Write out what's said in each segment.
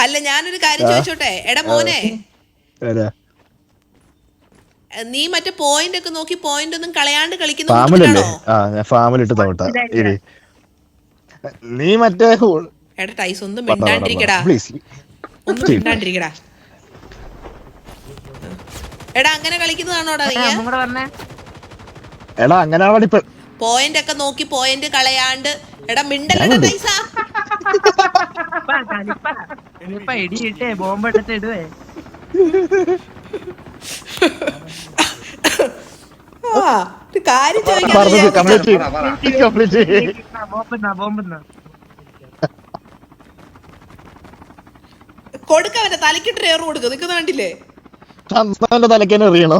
അല്ല ഞാനൊരു കാര്യം ചോദിച്ചോട്ടെ, എടാ മോനെ, നീ മറ്റേ പോയിന്റ് ഒക്കെ നോക്കി പോയിന്റ് ഒന്നും കളയാണ്ട് കളിക്കുന്ന കൂട്ടത്തിലാണോ? നീ മറ്റേ എടാ ടൈസ് ഒന്നും മിണ്ടാണ്ടിരിക്കടാ, ഒന്നും മിണ്ടാണ്ടിരിക്കടാ. എടാ അങ്ങനെ കളിക്കുന്നതാണോടാ നീ? എടാ അങ്ങനെ പോയിന്റ് ഒക്കെ നോക്കി പോയിന്റ് കളയാണ്ട്. എടാ മിണ്ടല്ലടാ ടൈസ. ഇടിയിട്ടേ ബോംബെടുത്ത് ഇടുവേ. കാര്യം കൊടുക്കവന്റെ തലക്കിട്ട് ഏറ് കൊടുക്ക. നിക്കുന്ന കണ്ടില്ലേ? തലക്കേനെ എറിയണോ?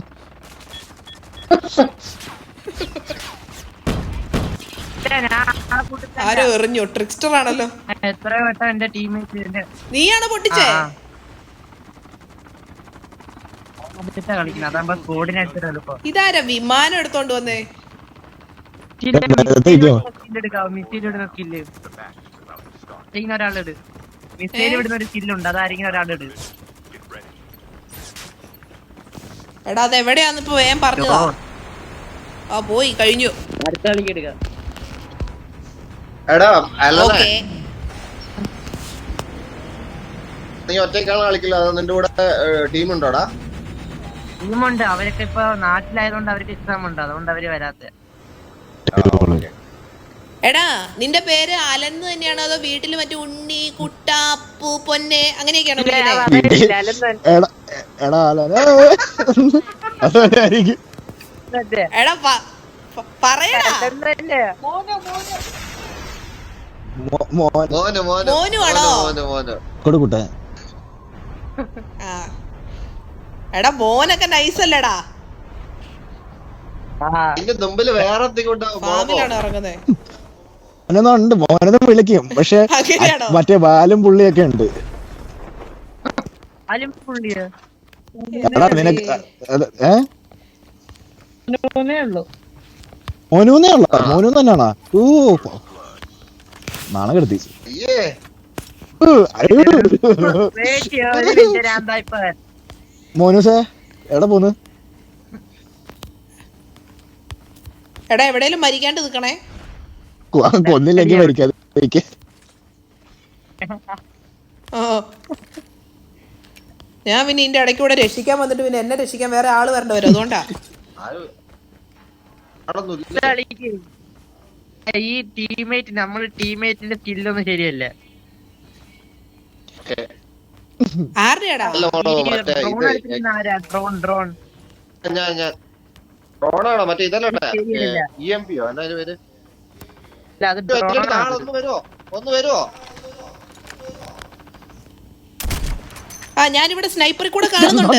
ആരോ എറിഞ്ഞു, ട്രിക്സ്റ്റർ ആണല്ലോ. എത്ര വട്ടം എന്റെ ടീമേറ്റ് നീയാണ് പൊട്ടിച്ചേ? ഇതാരാ വിമാനം എടുത്തോണ്ട് വന്നേ? ഒരാളിട് മിസൈൽ വിടുന്ന ഒരു സ്കില്ലുണ്ട്, അതാരെങ്കിലും ഒരാളിട്. എടാ അത് എവിടെയാന്ന് ഇപ്പൊ വേഗം പറഞ്ഞതാ. ആ പോയി കഴിഞ്ഞു. അടുത്ത കളിക്ക് എടുക്കാം. നീ ഒറ്റയ്ക്കാണ് കളിക്കില്ല, നിന്റെ കൂടെ ടീമുണ്ടോടാ? ടീമുണ്ട്, അവരൊക്കെ ഇപ്പൊ നാട്ടിലായതുകൊണ്ട് അവർക്ക് എക്സാം ഉണ്ട്, അതുകൊണ്ട് അവര് വരാത്ത. എടാ നിന്റെ പേര് അലൻ തന്നെയാണോ അതോ വീട്ടില് മറ്റേ ഉണ്ണി, കുട്ട, അപ്പു, പൊന്നെ അങ്ങനെയൊക്കെയാണോ? എടാ പറയടാ. എടാ മോനൊക്കെ നൈസല്ലടാ. ഫാമിലാണ് ഇറങ്ങുന്നേ. ഉണ്ട് മോനൊന്നും വിളിക്കും, പക്ഷെ മറ്റേ വാലും പുള്ളിയൊക്കെ ഉണ്ട്. മോനൂന്നേ ഉള്ളോ? മോനൂ തന്നെയാണോ? നാണം കെടുത്തി. മോനൂസേ എവിടെ പോന്ന്? എടാ എവിടെയും മരിക്കാണ്ട് നിക്കണേ. കൊന്നില്ലെങ്കിൽ മരിക്കാതെ. ഞാൻ പിന്നെ ഇതിന്റെ ഇടയ്ക്ക് കൂടെ രക്ഷിക്കാൻ വന്നിട്ട് പിന്നെ എന്നെ രക്ഷിക്കാൻ വേറെ ആള് വരണ്ട വരും, അതുകൊണ്ടാ. ഈ ടീമേറ്റ് നമ്മള് ടീമേറ്റിന്റെ സ്കില്ലൊന്നും ശരിയല്ല. ആരുടെയാടാ? ഡ്രോണാണോ മറ്റേ ഇതല്ലോ? ഒന്ന് വരുവോ? ആ ഞാനിവിടെ സ്നൈപ്പറിൽ കൂടെ കാണുന്നുണ്ട്.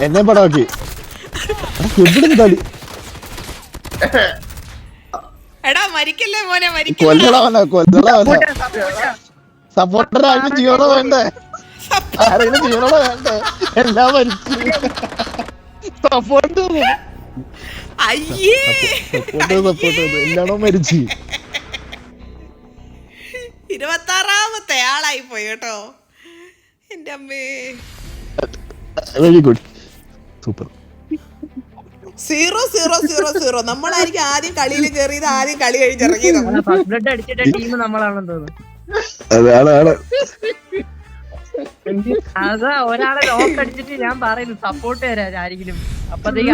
എന്നെ പടാക്കി എടാ മരിക്കല്ലേ മോനെ, സപ്പോർട്ടർ ആരെങ്കിലും ചെയ്യണോ വേണ്ടേ? ആരെങ്കിലും ചെയ്യണോ വേണ്ടേ? എല്ലാം മരിച്ചു. സപ്പോർട്ട് എല്ലാണോ മരിച്ചു. 26ാമത്തെ ആളായി പോയി കേട്ടോ. എന്റെ അമ്മേ, വെരി ഗുഡ്, സൂപ്പർ. 0-0-0-0. നമ്മളായിരിക്കും ആദ്യം കളിയിൽ കയറിയത്, ആദ്യം കളി കഴിഞ്ഞിറങ്ങിയത്. അതാ ഒരാളെ ലോക്ക് അടിച്ചിട്ട് ഞാൻ പറയുന്നു സപ്പോർട്ട് തരാം ആരെങ്കിലും. അപ്പത്തേക്ക്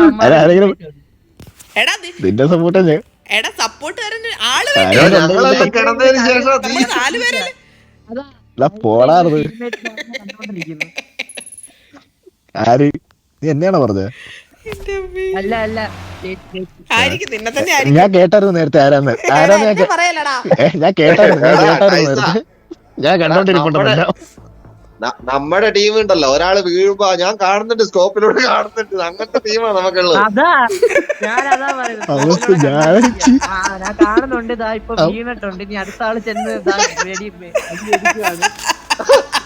എടാ സപ്പോർട്ട് തരാൻ ആള് ആര് നീ എന്നെയാണോ പറഞ്ഞത്? അല്ല അല്ല, ഞാൻ കേട്ടായിരുന്നു നേരത്തെ ആരാന്ന്. ഞാൻ കേട്ടായിരുന്നു നേരത്തെ. ഞാൻ കണ്ടോണ്ടിരിപ്പുണ്ടല്ലോ. നമ്മുടെ ടീം ഉണ്ടല്ലോ, ഒരാള് വീഴുമ്പോ ഞാൻ കാണുന്നുണ്ട്, സ്കോപ്പിലൂടെ കാണുന്നുണ്ട്. അങ്ങനത്തെ ടീമാണ് നമുക്കുള്ളത്. ഞാൻ കാണുന്നുണ്ട്, ഇതാ ഇപ്പൊ വീണിട്ടുണ്ട്. ഇനി അടുത്ത ആള് ചെന്ന്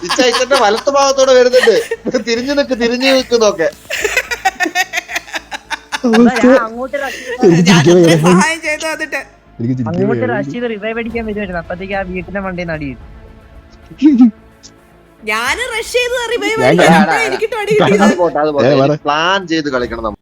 ഇച്ചന്റെ വലത്ത് ഭാഗത്തോടെ വരുന്നുണ്ട്. തിരിഞ്ഞു നിൽക്കുന്നൊക്കെ. അങ്ങോട്ട് ഞാൻ അത്രയും സഹായം ചെയ്തു വന്നിട്ട്. അങ്ങോട്ട് റഷ് ചെയ്ത് റിവൈവ് അടിക്കാൻ വരുമായിരുന്നു. അപ്പത്തേക്ക് ആ വീട്ടിന്റെ മണ്ടയിൽ നിന്ന് അടി കിട്ടി. ഞാൻ റഷ് ചെയ്ത് റിവൈവ് ഞാൻ എനിക്കിട്ട് അടി കിട്ടിയത്. അത് പോട്ടെ. പ്ലാൻ ചെയ്ത് കളിക്കണം നമ്മൾ.